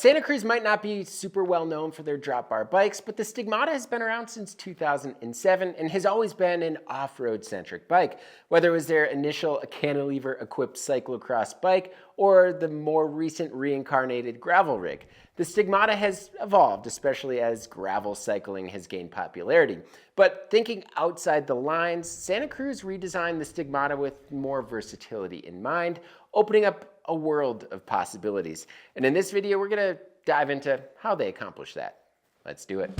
Santa Cruz might not be super well known for their drop bar bikes, but the Stigmata has been around since 2007 and has always been an off-road centric bike. Whether it was their initial cantilever equipped cyclocross bike or the more recent reincarnated gravel rig, the Stigmata has evolved, especially as gravel cycling has gained popularity. But thinking outside the lines, Santa Cruz redesigned the Stigmata with more versatility in mind, opening up a world of possibilities. And in this video, we're going to dive into how they accomplish that. Let's do it.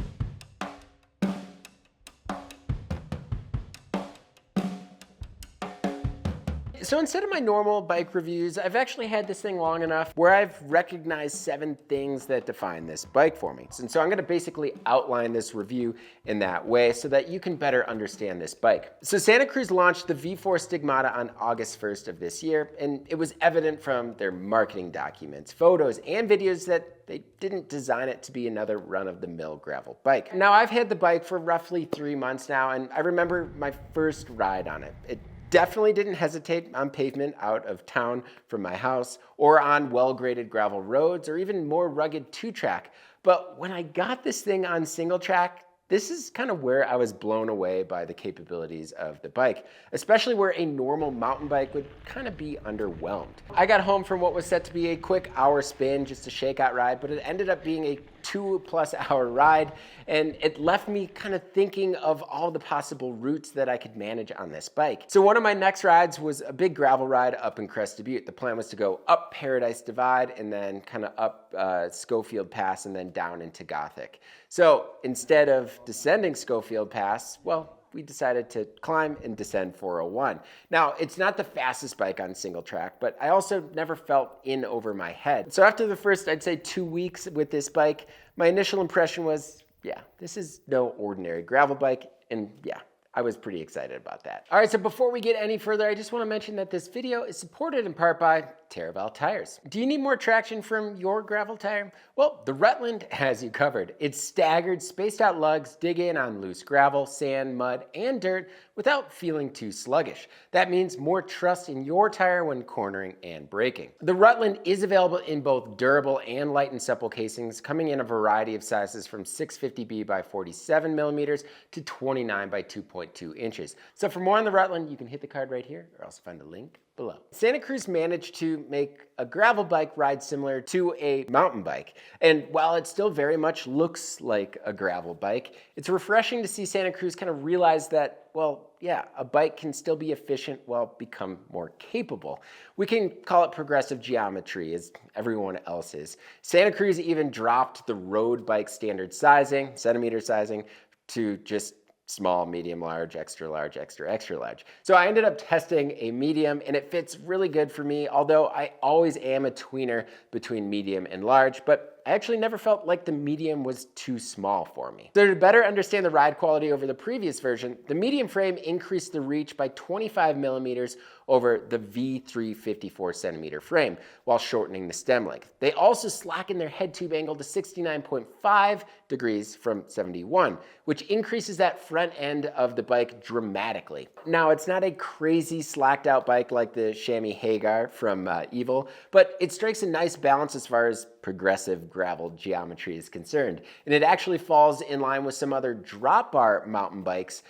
So instead of my normal bike reviews, I've actually had this thing long enough where I've recognized 7 things that define this bike for me. And so I'm going to basically outline this review in that way so that you can better understand this bike. So Santa Cruz launched the V4 Stigmata on August 1st of this year, and it was evident from their marketing documents, photos, and videos that they didn't design it to be another run-of-the-mill gravel bike. Now, I've had the bike for roughly 3 months now, and I remember my first ride on it. It definitely didn't hesitate on pavement out of town from my house or on well-graded gravel roads or even more rugged 2-track. But when I got this thing on single track, this is kind of where I was blown away by the capabilities of the bike, especially where a normal mountain bike would kind of be underwhelmed. I got home from what was set to be a quick hour spin, just a shakeout ride, but it ended up being a 2+ hour ride, and it left me kind of thinking of all the possible routes that I could manage on this bike. So one of my next rides was a big gravel ride up in Crested Butte. The plan was to go up Paradise Divide and then kind of up Schofield Pass and then down into Gothic. So instead of descending Schofield Pass, well, we decided to climb and descend 401. Now, it's not the fastest bike on single track, but I also never felt in over my head. So after the first, I'd say 2 weeks with this bike, my initial impression was, yeah, this is no ordinary gravel bike, and yeah, I was pretty excited about that. All right, so before we get any further, I just want to mention that this video is supported in part by Terravel tires. Do you need more traction from your gravel tire? Well, the Rutland has you covered. Its staggered, spaced out lugs dig in on loose gravel, sand, mud, and dirt without feeling too sluggish. That means more trust in your tire when cornering and braking. The Rutland is available in both durable and light and supple casings, coming in a variety of sizes from 650B by 47 millimeters to 29 by 2.2 inches. So for more on the Rutland, you can hit the card right here or else find a link below. Santa Cruz managed to make a gravel bike ride similar to a mountain bike. And while it still very much looks like a gravel bike, it's refreshing to see Santa Cruz kind of realize that, well, yeah, a bike can still be efficient while become more capable. We can call it progressive geometry as everyone else is. Santa Cruz even dropped the road bike standard sizing, centimeter sizing, to just small, medium, large, extra large, extra, extra large. So I ended up testing a medium and it fits really good for me, although I always am a tweener between medium and large, but I actually never felt like the medium was too small for me. So to better understand the ride quality over the previous version, the medium frame increased the reach by 25 millimeters over the V3 54 centimeter frame while shortening the stem length. They also slackened their head tube angle to 69.5 degrees from 71, which increases that front end of the bike dramatically. Now, it's not a crazy slacked out bike like the Chamois Hagar from Evil, but it strikes a nice balance as far as progressive gravel geometry is concerned. And it actually falls in line with some other drop bar mountain bikes,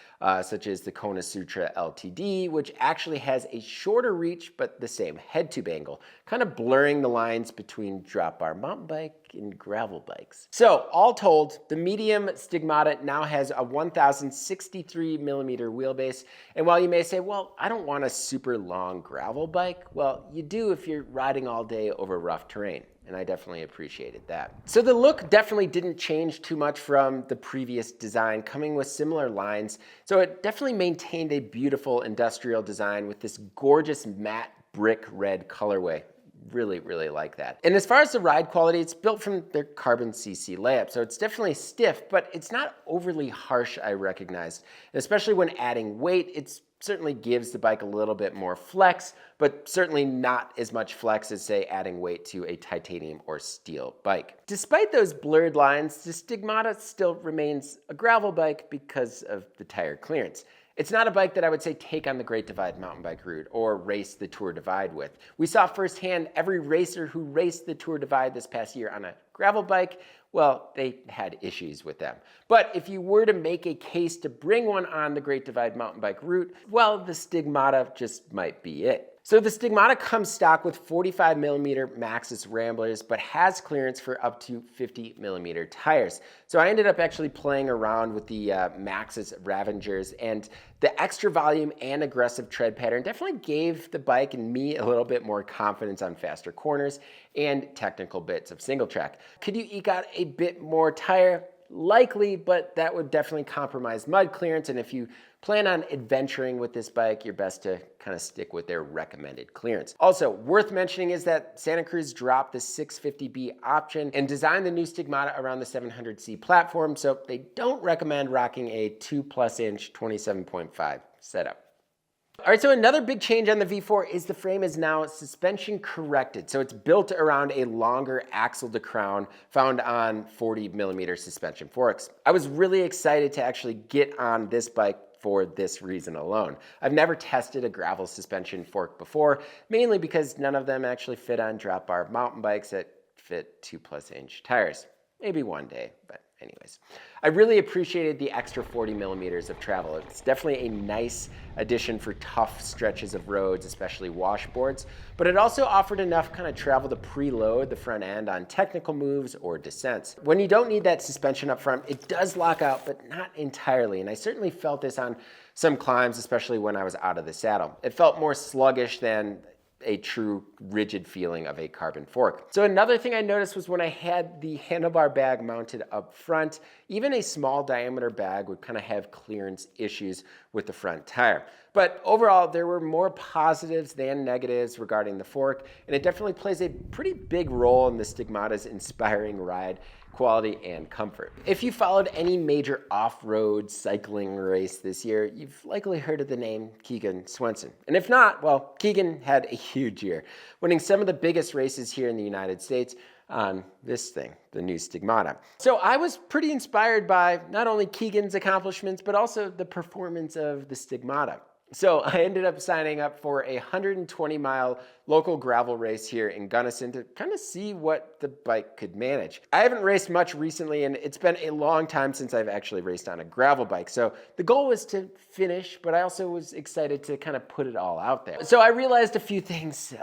such as the Kona Sutra LTD, which actually has a shorter reach but the same head tube angle, kind of blurring the lines between drop bar mountain bike and gravel bikes. So all told, the medium Stigmata now has a 1063 millimeter wheelbase. And while you may say, well, I don't want a super long gravel bike, well, you do if you're riding all day over rough terrain. And I definitely appreciated that. So the look definitely didn't change too much from the previous design, coming with similar lines. So it definitely maintained a beautiful industrial design with this gorgeous matte brick red colorway. Really, really like that. And as far as the ride quality, it's built from their carbon CC layup. So it's definitely stiff, but it's not overly harsh, I recognized. And especially when adding weight, it's certainly gives the bike a little bit more flex, but certainly not as much flex as, say, adding weight to a titanium or steel bike. Despite those blurred lines, the Stigmata still remains a gravel bike because of the tire clearance. It's not a bike that I would say take on the Great Divide mountain bike route or race the Tour Divide with. We saw firsthand every racer who raced the Tour Divide this past year on a gravel bike, well, they had issues with them. But if you were to make a case to bring one on the Great Divide mountain bike route, well, the Stigmata just might be it. So the Stigmata comes stock with 45mm Maxxis Ramblers, but has clearance for up to 50mm tires. So I ended up actually playing around with the Maxxis Ravengers, and the extra volume and aggressive tread pattern definitely gave the bike and me a little bit more confidence on faster corners and technical bits of single track. Could you eke out a bit more tire? Likely, but that would definitely compromise mud clearance, and if you plan on adventuring with this bike, you're best to kind of stick with their recommended clearance. Also, worth mentioning is that Santa Cruz dropped the 650B option and designed the new Stigmata around the 700C platform, so they don't recommend rocking a 2+ inch 27.5 setup. All right, so another big change on the V4 is the frame is now suspension corrected. So it's built around a longer axle to crown found on 40mm suspension forks. I was really excited to actually get on this bike for this reason alone. I've never tested a gravel suspension fork before, mainly because none of them actually fit on drop bar mountain bikes that fit 2+ inch tires. Maybe one day, but anyways. I really appreciated the extra 40mm of travel. It's definitely a nice addition for tough stretches of roads, especially washboards, but it also offered enough kind of travel to preload the front end on technical moves or descents. When you don't need that suspension up front, it does lock out, but not entirely, and I certainly felt this on some climbs, especially when I was out of the saddle. It felt more sluggish than a true rigid feeling of a carbon fork. So another thing I noticed was when I had the handlebar bag mounted up front, even a small diameter bag would kind of have clearance issues with the front tire. But overall, there were more positives than negatives regarding the fork, and it definitely plays a pretty big role in the Stigmata's inspiring ride quality and comfort. If you followed any major off-road cycling race this year, you've likely heard of the name Keegan Swenson. And if not, well, Keegan had a huge year, winning some of the biggest races here in the United States on this thing, the new Stigmata. So I was pretty inspired by not only Keegan's accomplishments, but also the performance of the Stigmata. So I ended up signing up for a 120-mile local gravel race here in Gunnison to kind of see what the bike could manage. I haven't raced much recently, and it's been a long time since I've actually raced on a gravel bike. So the goal was to finish, but I also was excited to kind of put it all out there. So I realized a few things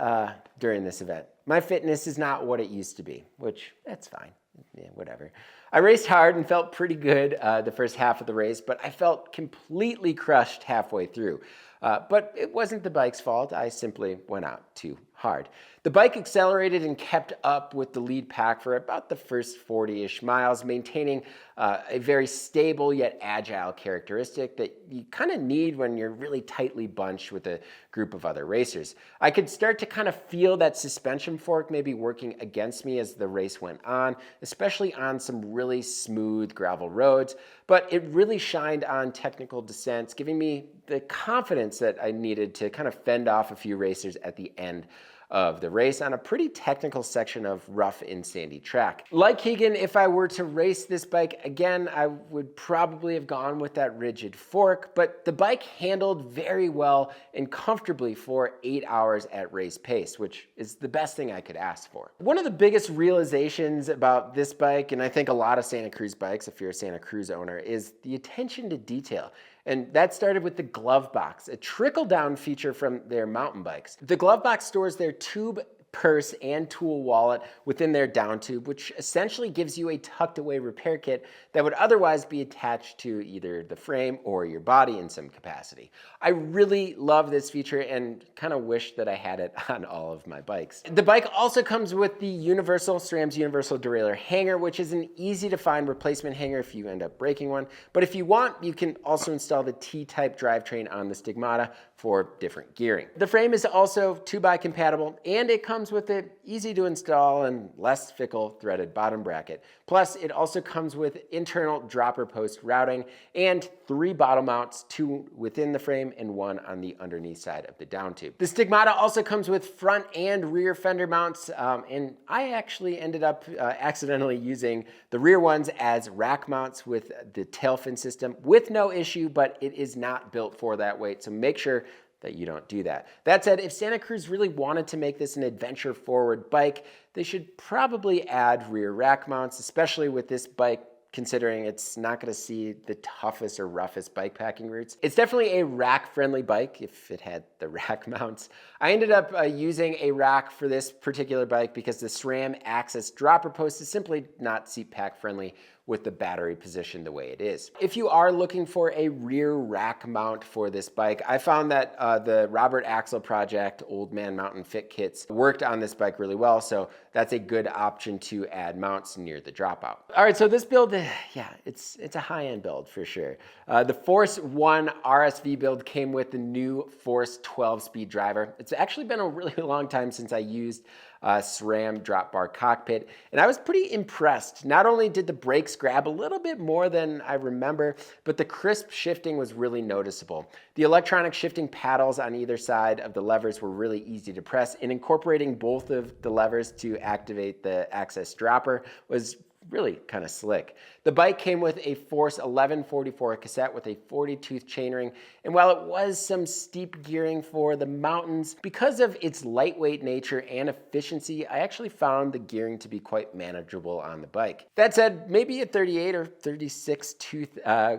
during this event. My fitness is not what it used to be, which that's fine. Yeah, whatever. I raced hard and felt pretty good the first half of the race, but I felt completely crushed halfway through. But it wasn't the bike's fault. I simply went out too hard. The bike accelerated and kept up with the lead pack for about the first 40-ish miles, maintaining a very stable yet agile characteristic that you kind of need when you're really tightly bunched with a group of other racers. I could start to kind of feel that suspension fork maybe working against me as the race went on, especially on some really smooth gravel roads, but it really shined on technical descents, giving me the confidence that I needed to kind of fend off a few racers at the end of the race on a pretty technical section of rough and sandy track. Like Keegan, if I were to race this bike again, I would probably have gone with that rigid fork, but the bike handled very well and comfortably for 8 hours at race pace, which is the best thing I could ask for. One of the biggest realizations about this bike, and I think a lot of Santa Cruz bikes, if you're a Santa Cruz owner, is the attention to detail. And that started with the glove box, a trickle-down feature from their mountain bikes. The glove box stores their tube, purse, and tool wallet within their down tube, which essentially gives you a tucked away repair kit that would otherwise be attached to either the frame or your body in some capacity. I really love this feature and kind of wish that I had it on all of my bikes. The bike also comes with the SRAM's Universal Derailleur hanger, which is an easy to find replacement hanger if you end up breaking one. But if you want, you can also install the T-type drivetrain on the Stigmata for different gearing. The frame is also 2x compatible, and it comes with an easy to install and less fickle threaded bottom bracket. Plus, it also comes with internal dropper post routing and 3 bottle mounts, 2 within the frame and 1 on the underneath side of the down tube. The Stigmata also comes with front and rear fender mounts, and I actually ended up accidentally using the rear ones as rack mounts with the tail fin system with no issue, but it is not built for that weight, so make sure that you don't do that. That said, if Santa Cruz really wanted to make this an adventure-forward bike, they should probably add rear rack mounts, especially with this bike, considering it's not going to see the toughest or roughest bike packing routes. It's definitely a rack-friendly bike if it had the rack mounts. I ended up using a rack for this particular bike because the SRAM Access dropper post is simply not seat pack friendly with the battery position the way it is. If you are looking for a rear rack mount for this bike, I found that the Robert Axel project Old Man Mountain Fit kits worked on this bike really well, so that's a good option to add mounts near the dropout. All right, so this build, yeah, it's a high-end build for sure. The Force 1 RSV build came with the new Force 12-speed driver. It's actually been a really long time since I used SRAM drop bar cockpit, and I was pretty impressed. Not only did the brakes grab a little bit more than I remember, but the crisp shifting was really noticeable. The electronic shifting paddles on either side of the levers were really easy to press, and incorporating both of the levers to activate the Access dropper was really kind of slick. The bike came with a Force 1144 cassette with a 40-tooth chainring, and while it was some steep gearing for the mountains, because of its lightweight nature and efficiency, I actually found the gearing to be quite manageable on the bike. That said, maybe a 38 or 36 tooth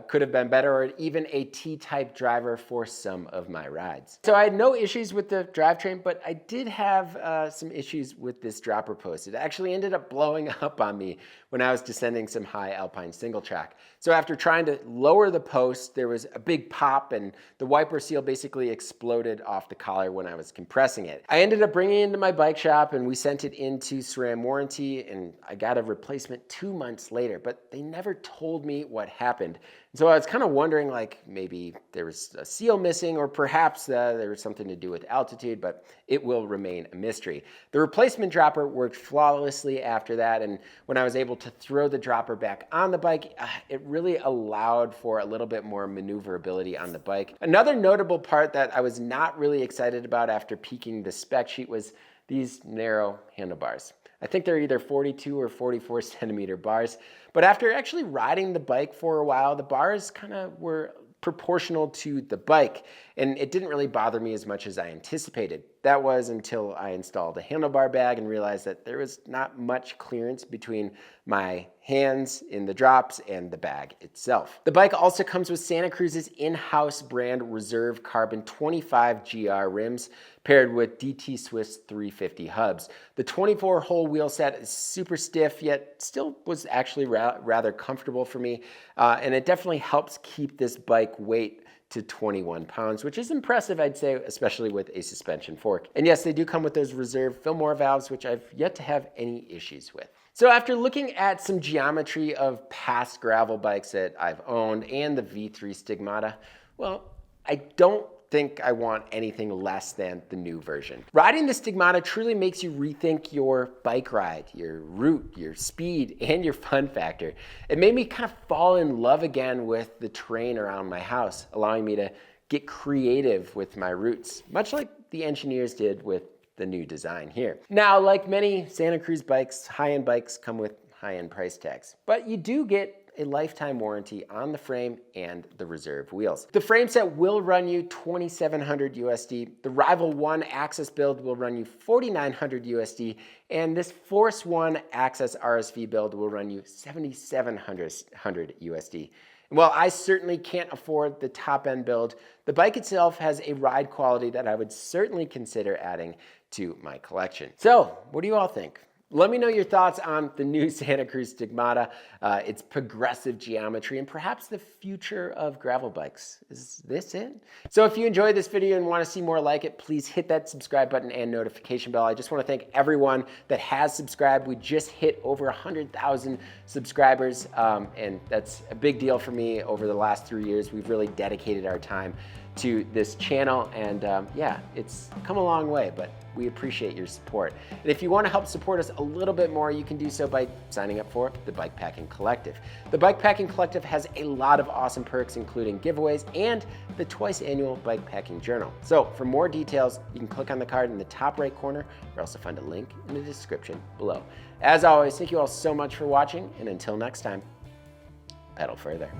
could have been better, or even a T-type driver for some of my rides. So I had no issues with the drivetrain, but I did have some issues with this dropper post. It actually ended up blowing up on me when I was descending some high alpine single track. So after trying to lower the post, there was a big pop and the wiper seal basically exploded off the collar when I was compressing it. I ended up bringing it into my bike shop and we sent it into SRAM warranty, and I got a replacement 2 months later, but they never told me what happened. So I was kind of wondering, like, maybe there was a seal missing, or perhaps there was something to do with altitude, but it will remain a mystery. The replacement dropper worked flawlessly after that, and when I was able to throw the dropper back on the bike, it really allowed for a little bit more maneuverability on the bike. Another notable part that I was not really excited about after peeking the spec sheet was these narrow handlebars. I think they're either 42 or 44 centimeter bars, but after actually riding the bike for a while, the bars kind of were proportional to the bike, and it didn't really bother me as much as I anticipated. That was until I installed a handlebar bag and realized that there was not much clearance between my hands in the drops and the bag itself. The bike also comes with Santa Cruz's in-house brand Reserve Carbon 25 GR rims paired with DT Swiss 350 hubs. The 24-hole wheel set is super stiff, yet still was actually rather comfortable for me, and it definitely helps keep this bike weight to 21 pounds, which is impressive, I'd say, especially with a suspension fork. And yes, they do come with those Reserve Fillmore valves, which I've yet to have any issues with. So after looking at some geometry of past gravel bikes that I've owned and the V3 Stigmata, well, I don't think I want anything less than the new version. Riding the Stigmata truly makes you rethink your bike ride, your route, your speed, and your fun factor. It made me kind of fall in love again with the terrain around my house, allowing me to get creative with my routes, much like the engineers did with the new design here. Now, like many Santa Cruz bikes, high-end bikes come with high-end price tags, but you do get a lifetime warranty on the frame and the Reserve wheels. The frame set will run you $2,700 USD. The Rival 1 Access build will run you $4,900 USD, and this Force 1 Access RSV build will run you $7,700 USD. And while I certainly can't afford the top-end build, the bike itself has a ride quality that I would certainly consider adding to my collection. So, what do you all think? Let me know your thoughts on the new Santa Cruz Stigmata, its progressive geometry, and perhaps the future of gravel bikes. Is this it? So if you enjoyed this video and want to see more like it, please hit that subscribe button and notification bell. I just want to thank everyone that has subscribed. We just hit over 100,000 subscribers, and that's a big deal for me. Over the last 3 years, we've really dedicated our time to this channel, and yeah, it's come a long way, but we appreciate your support. And if you want to help support us a little bit more, you can do so by signing up for the Bikepacking Collective. The Bikepacking Collective has a lot of awesome perks, including giveaways and the twice annual Bikepacking Journal. So for more details, you can click on the card in the top right corner, or also find a link in the description below. As always, thank you all so much for watching, and until next time, pedal further.